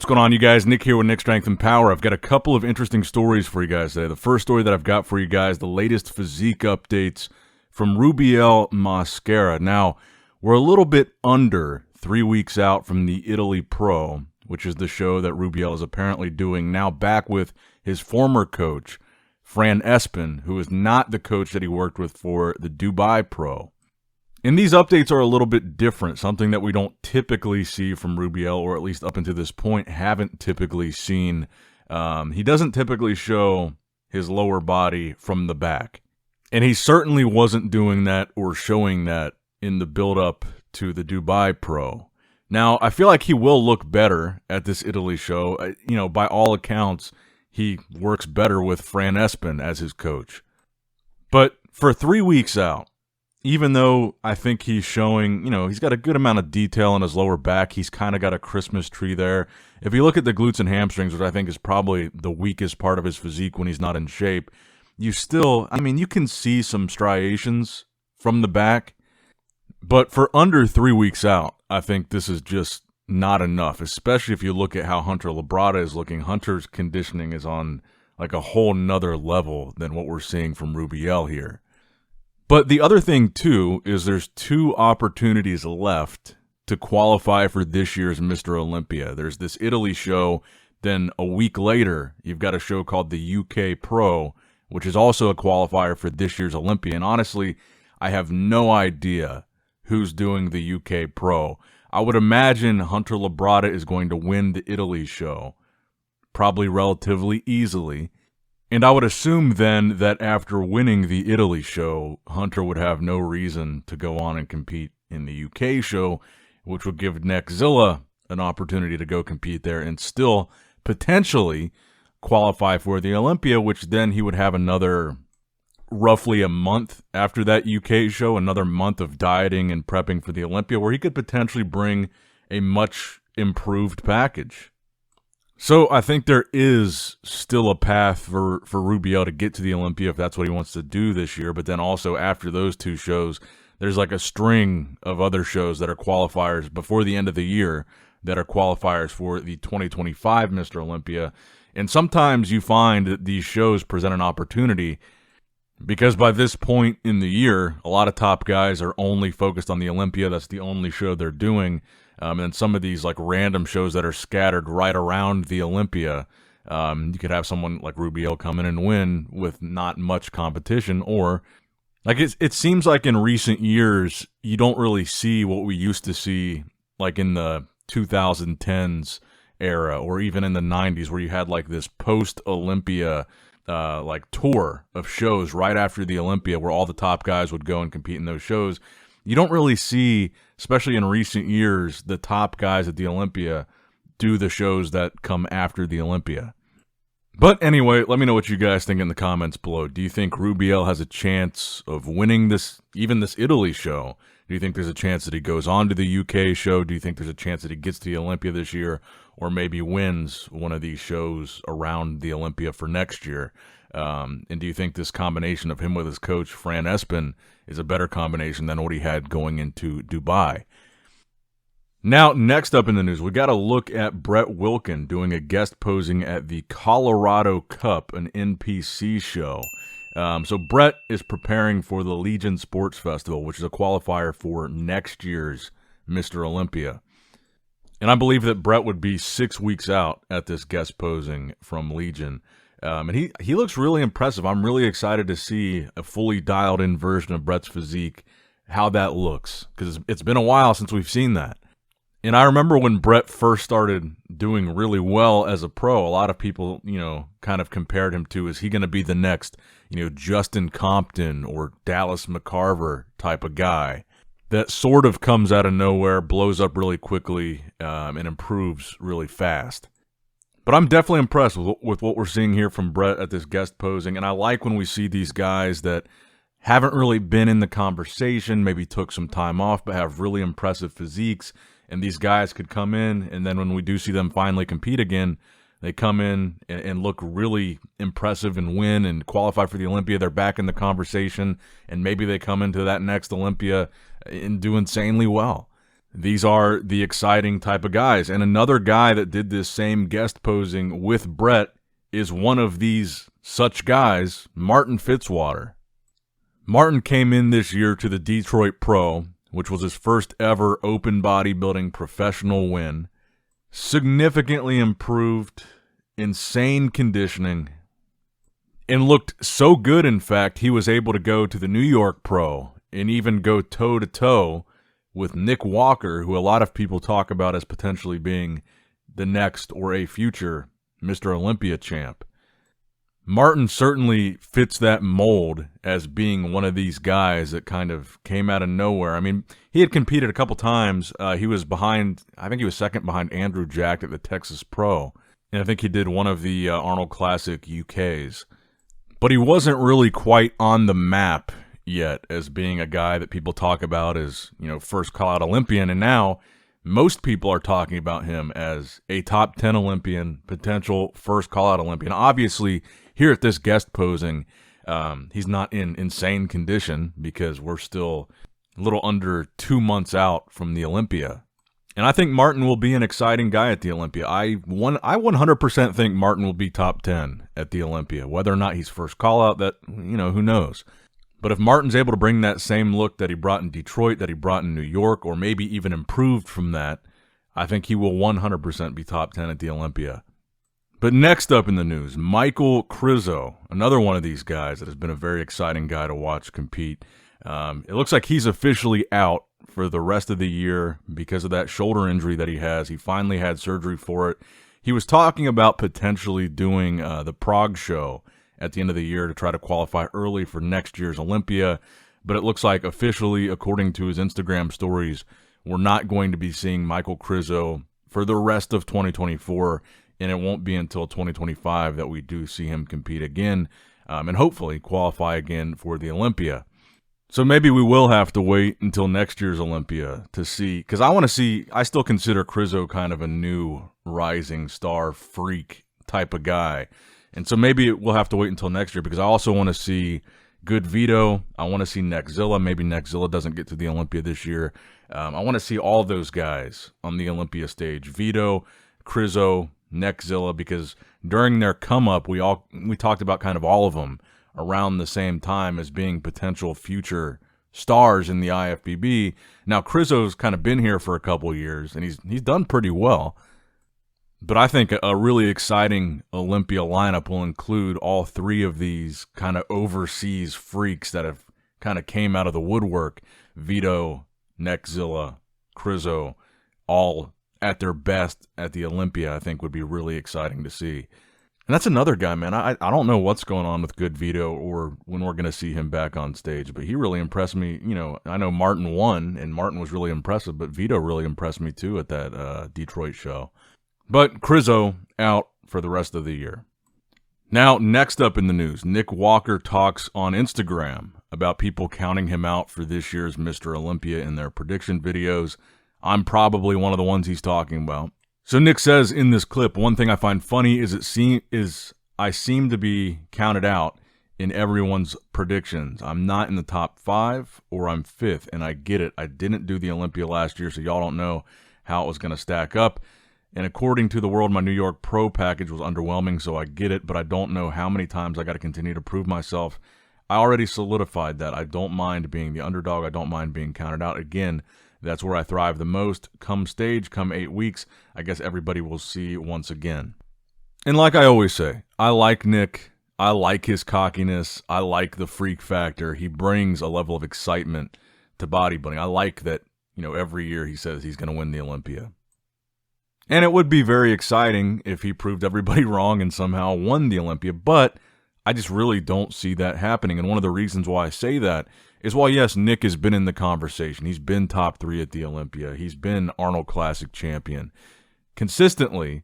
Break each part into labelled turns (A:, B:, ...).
A: What's going on, you guys? Nick here with Nick Strength and Power. I've got a couple of interesting stories for you guys today. The first story that I've got for you guys, the latest physique updates from Rubiel Mascara. Now, we're a little bit under 3 weeks out from the Italy Pro, which is the show that Rubiel is apparently doing, now back with his former coach, Fran Espen, who is not the coach that he worked with for the Dubai Pro. And these updates are a little bit different, something that we don't typically see from Rubiel, or at least up until this point haven't typically seen. He doesn't typically show his lower body from the back. And he certainly wasn't doing that or showing that in the build-up to the Dubai Pro. Now, I feel like he will look better at this Italy show. You know, by all accounts, he works better with Fran Espen as his coach. But for 3 weeks out, even though I think he's showing, you know, he's got a good amount of detail in his lower back. He's kind of got a Christmas tree there. If you look at the glutes and hamstrings, which I think is probably the weakest part of his physique when he's not in shape, you still, I mean, you can see some striations from the back. But for under 3 weeks out, I think this is just not enough, especially if you look at how Hunter Labrada is looking. Hunter's conditioning is on like a whole nother level than what we're seeing from Rubiel here. But the other thing, too, is there's 2 opportunities left to qualify for this year's Mr. Olympia. There's this Italy show, then a week later, you've got a show called the UK Pro, which is also a qualifier for this year's Olympia. And honestly, I have no idea who's doing the UK Pro. I would imagine Hunter Labrada is going to win the Italy show, probably relatively easily. And I would assume then that after winning the Italy show, Hunter would have no reason to go on and compete in the UK show, which would give Neckzilla an opportunity to go compete there and still potentially qualify for the Olympia, which then he would have another roughly a month after that UK show, another month of dieting and prepping for the Olympia, where he could potentially bring a much improved package. So I think there is still a path for Rubiel to get to the Olympia if that's what he wants to do this year. But then also after those 2 shows, there's like a string of other shows that are qualifiers before the end of the year that are qualifiers for the 2025 Mr. Olympia. And sometimes you find that these shows present an opportunity because by this point in the year, a lot of top guys are only focused on the Olympia. That's the only show they're doing. And some of these like random shows that are scattered right around the Olympia, you could have someone like Rubiel come in and win with not much competition. Or like it seems like in recent years, you don't really see what we used to see like in the 2010s era or even in the 90s, where you had like this post-Olympia like tour of shows right after the Olympia where all the top guys would go and compete in those shows. You don't really see, especially in recent years, the top guys at the Olympia do the shows that come after the Olympia. But anyway, let me know what you guys think in the comments below. Do you think Rubiel has a chance of winning this, even this Italy show? Do you think there's a chance that he goes on to the UK show? Do you think there's a chance that he gets to the Olympia this year, or maybe wins one of these shows around the Olympia for next year? And do you think this combination of him with his coach, Fran Espen, is a better combination than what he had going into Dubai? Now, next up in the news, we got to look at Brett Wilkin doing a guest posing at the Colorado Cup, an NPC show. So Brett is preparing for the Legion Sports Festival, which is a qualifier for next year's Mr. Olympia. And I believe that Brett would be 6 weeks out at this guest posing from Legion. And he looks really impressive. I'm really excited to see a fully dialed-in version of Brett's physique, how that looks, because it's been a while since we've seen that. And I remember when Brett first started doing really well as a pro, a lot of people, you know, kind of compared him to, is he going to be the next, you know, Justin Compton or Dallas McCarver type of guy that sort of comes out of nowhere, blows up really quickly, and improves really fast. But I'm definitely impressed with what we're seeing here from Brett at this guest posing, and I like when we see these guys that haven't really been in the conversation, maybe took some time off, but have really impressive physiques, and these guys could come in, and then when we do see them finally compete again, they come in and look really impressive and win and qualify for the Olympia. They're back in the conversation, and maybe they come into that next Olympia and do insanely well. These are the exciting type of guys. And another guy that did this same guest posing with Brett is one of these such guys, Martin Fitzwater. Martin came in this year to the Detroit Pro, which was his first ever open bodybuilding professional win. Significantly improved, insane conditioning, and looked so good, in fact, he was able to go to the New York Pro and even go toe-to-toe with Nick Walker, who a lot of people talk about as potentially being the next or a future Mr. Olympia champ. Martin certainly fits that mold as being one of these guys that kind of came out of nowhere. I mean, he had competed a couple times. He was behind, I think he was second behind Andrew Jack at the Texas Pro. And I think he did one of the Arnold Classic UKs. But he wasn't really quite on the map yet as being a guy that people talk about as, first call-out Olympian. And now most people are talking about him as a top 10 Olympian, potential first call-out Olympian. Obviously, here at this guest posing, he's not in insane condition because we're still a little under 2 months out from the Olympia. And I think Martin will be an exciting guy at the Olympia. I 100% think Martin will be top 10 at the Olympia. Whether or not he's first call-out, that, who knows. But if Martin's able to bring that same look that he brought in Detroit, that he brought in New York, or maybe even improved from that, I think he will 100% be top 10 at the Olympia. But next up in the news, Michael Krizo, another one of these guys that has been a very exciting guy to watch compete. It looks like he's officially out for the rest of the year because of that shoulder injury that he has. He finally had surgery for it. He was talking about potentially doing the Prague show at the end of the year to try to qualify early for next year's Olympia. But it looks like officially, according to his Instagram stories, we're not going to be seeing Michael Krizo for the rest of 2024, and it won't be until 2025 that we do see him compete again and hopefully qualify again for the Olympia. So maybe we will have to wait until next year's Olympia to see, because I still consider Krizo kind of a new rising star freak type of guy. And so maybe we'll have to wait until next year because I also want to see Good Vito. I want to see Neckzilla. Maybe Neckzilla doesn't get to the Olympia this year. I want to see all those guys on the Olympia stage. Vito, Krizo, Neckzilla, because during their come up, we talked about kind of all of them around the same time as being potential future stars in the IFBB. Now, Krizo's kind of been here for a couple years, and he's done pretty well. But I think a really exciting Olympia lineup will include all three of these kind of overseas freaks that have kind of came out of the woodwork. Vito, Neckzilla, Krizo, all at their best at the Olympia, I think would be really exciting to see. And that's another guy, man. I don't know what's going on with Good Vito or when we're going to see him back on stage, but he really impressed me. I know Martin won, and Martin was really impressive, but Vito really impressed me too at that Detroit show. But Krizo out for the rest of the year. Now, next up in the news, Nick Walker talks on Instagram about people counting him out for this year's Mr. Olympia in their prediction videos. I'm probably one of the ones he's talking about. So Nick says in this clip, one thing I find funny is I seem to be counted out in everyone's predictions. I'm not in the top 5 or I'm 5th, and I get it. I didn't do the Olympia last year, so y'all don't know how it was going to stack up. And according to the world, my New York Pro package was underwhelming, so I get it, but I don't know how many times I got to continue to prove myself. I already solidified that. I don't mind being the underdog. I don't mind being counted out. Again, that's where I thrive the most. Come stage, come 8 weeks, I guess everybody will see once again. And like I always say, I like Nick. I like his cockiness. I like the freak factor. He brings a level of excitement to bodybuilding. I like that, every year he says he's going to win the Olympia. And it would be very exciting if he proved everybody wrong and somehow won the Olympia, but I just really don't see that happening. And one of the reasons why I say that is while, yes, Nick has been in the conversation. He's been top 3 at the Olympia. He's been Arnold Classic champion. Consistently,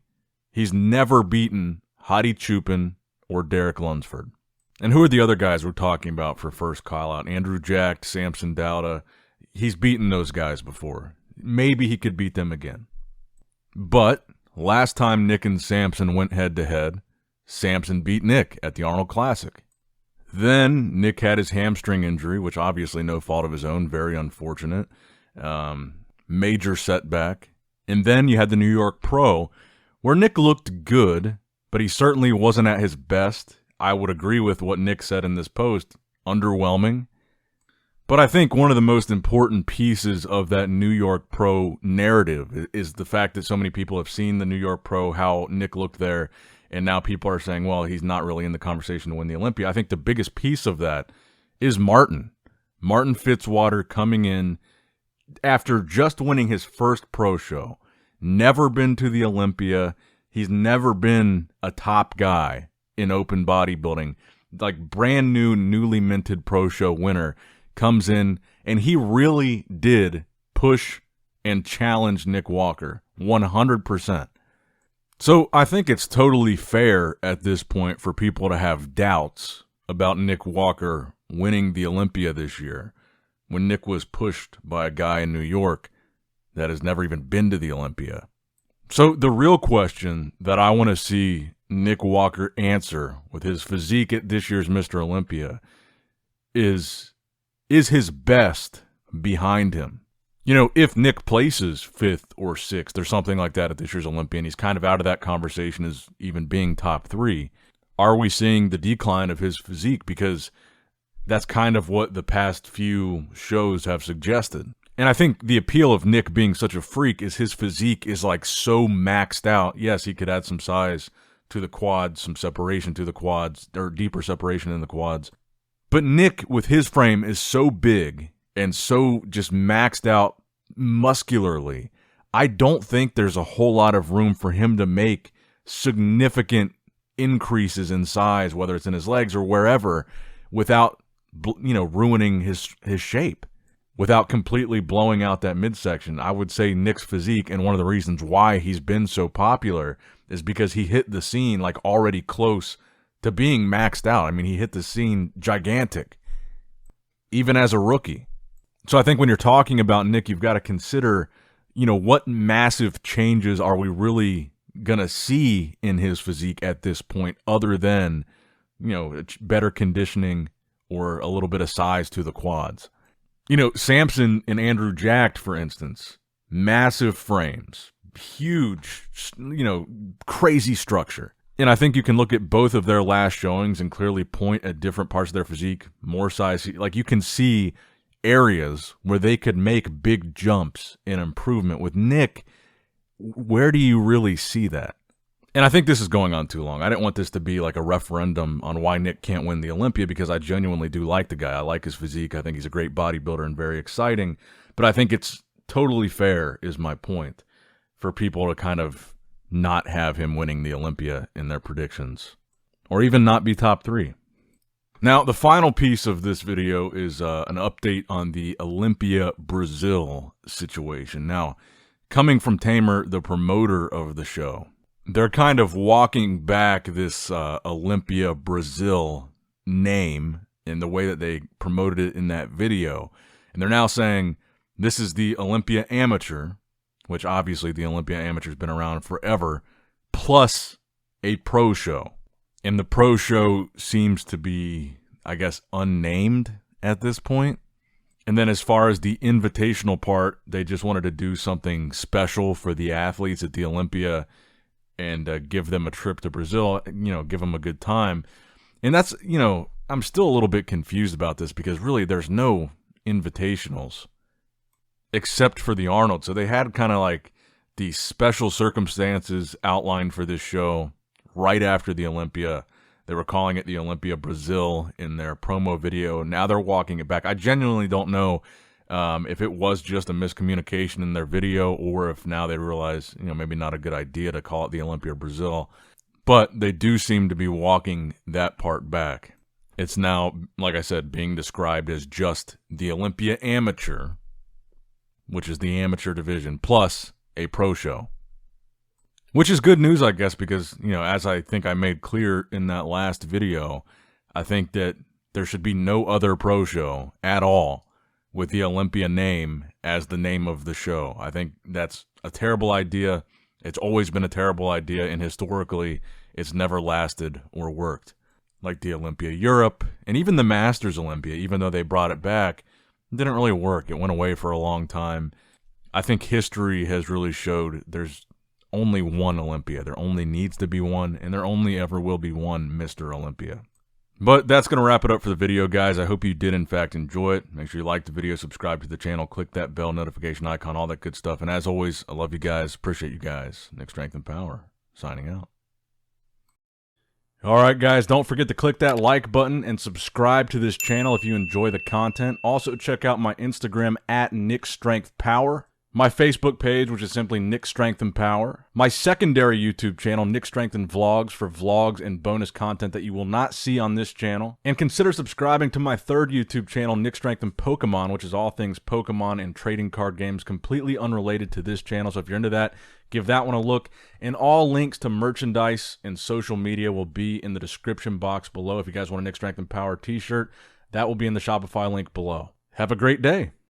A: he's never beaten Hadi Chupin or Derek Lunsford. And who are the other guys we're talking about for first call-out? Andrew Jack, Samson Dauda. He's beaten those guys before. Maybe he could beat them again. But last time Nick and Samson went head-to-head, Samson beat Nick at the Arnold Classic. Then Nick had his hamstring injury, which obviously no fault of his own, very unfortunate. major setback. And then you had the New York Pro, where Nick looked good, but he certainly wasn't at his best. I would agree with what Nick said in this post. Underwhelming. But I think one of the most important pieces of that New York Pro narrative is the fact that so many people have seen the New York Pro, how Nick looked there, and now people are saying, well, he's not really in the conversation to win the Olympia. I think the biggest piece of that is Martin Fitzwater coming in after just winning his first pro show. Never been to the Olympia. He's never been a top guy in open bodybuilding. Like brand new, newly minted pro show winner comes in, and he really did push and challenge Nick Walker 100%. So I think it's totally fair at this point for people to have doubts about Nick Walker winning the Olympia this year when Nick was pushed by a guy in New York that has never even been to the Olympia. So the real question that I want to see Nick Walker answer with his physique at this year's Mr. Olympia is his best behind him? You know, if Nick places 5th or 6th or something like that at this year's Olympia, and he's kind of out of that conversation as even being top 3, are we seeing the decline of his physique? Because that's kind of what the past few shows have suggested. And I think the appeal of Nick being such a freak is his physique is like so maxed out. Yes, he could add some size to the quads, some separation to the quads, or deeper separation in the quads. But Nick, with his frame, is so big and so just maxed out muscularly. I don't think there's a whole lot of room for him to make significant increases in size, whether it's in his legs or wherever, without, ruining his shape, without completely blowing out that midsection. I would say Nick's physique, and one of the reasons why he's been so popular, is because he hit the scene like already close to being maxed out. I mean, he hit the scene gigantic, even as a rookie. So I think when you're talking about Nick, you've got to consider, what massive changes are we really going to see in his physique at this point, other than, better conditioning or a little bit of size to the quads. Samson and Andrew Jacked, for instance, massive frames, huge, crazy structure. And I think you can look at both of their last showings and clearly point at different parts of their physique, more size. Like you can see areas where they could make big jumps in improvement. With Nick, where do you really see that? And I think this is going on too long. I didn't want this to be like a referendum on why Nick can't win the Olympia, because I genuinely do like the guy. I like his physique. I think he's a great bodybuilder and very exciting. But I think it's totally fair, is my point, for people to kind of not have him winning the Olympia in their predictions, or even not be top 3. Now, the final piece of this video is an update on the Olympia Brazil situation. Now, coming from Tamer, the promoter of the show, they're kind of walking back this Olympia Brazil name in the way that they promoted it in that video. And they're now saying this is the Olympia Amateur, which obviously the Olympia Amateur has been around forever, plus a pro show. And the pro show seems to be, I guess, unnamed at this point. And then as far as the invitational part, they just wanted to do something special for the athletes at the Olympia and give them a trip to Brazil, give them a good time. And that's, I'm still a little bit confused about this, because really there's no invitationals except for the Arnold. So they had kind of like the special circumstances outlined for this show right after the Olympia. They were calling it the Olympia Brazil in their promo video. Now they're walking it back. I genuinely don't know if it was just a miscommunication in their video, or if now they realize, maybe not a good idea to call it the Olympia Brazil. But they do seem to be walking that part back. It's now, like I said, being described as just the Olympia Amateur, which is the amateur division, plus a pro show. Which is good news, I guess, because, as I think I made clear in that last video, I think that there should be no other pro show at all with the Olympia name as the name of the show. I think that's a terrible idea. It's always been a terrible idea, and historically, it's never lasted or worked. Like the Olympia Europe, and even the Masters Olympia, even though they brought it back, it didn't really work. It went away for a long time. I think history has really showed there's only one Olympia. There only needs to be one, and there only ever will be one Mr. Olympia. But that's going to wrap it up for the video, guys. I hope you did, in fact, enjoy it. Make sure you like the video, subscribe to the channel, click that bell notification icon, all that good stuff. And as always, I love you guys. Appreciate you guys. Nick Strength and Power, signing out. All right, guys, don't forget to click that like button and subscribe to this channel if you enjoy the content. Also, check out my Instagram at NICKS&P, my Facebook page, which is simply Nick Strength and Power, my secondary YouTube channel, Nick Strength and Vlogs, for vlogs and bonus content that you will not see on this channel, and consider subscribing to my third YouTube channel, Nick Strength and Pokemon, which is all things Pokemon and trading card games, completely unrelated to this channel. So if you're into that, give that one a look, and all links to merchandise and social media will be in the description box below. If you guys want a Nick Strength and Power t-shirt, that will be in the Shopify link below. Have a great day.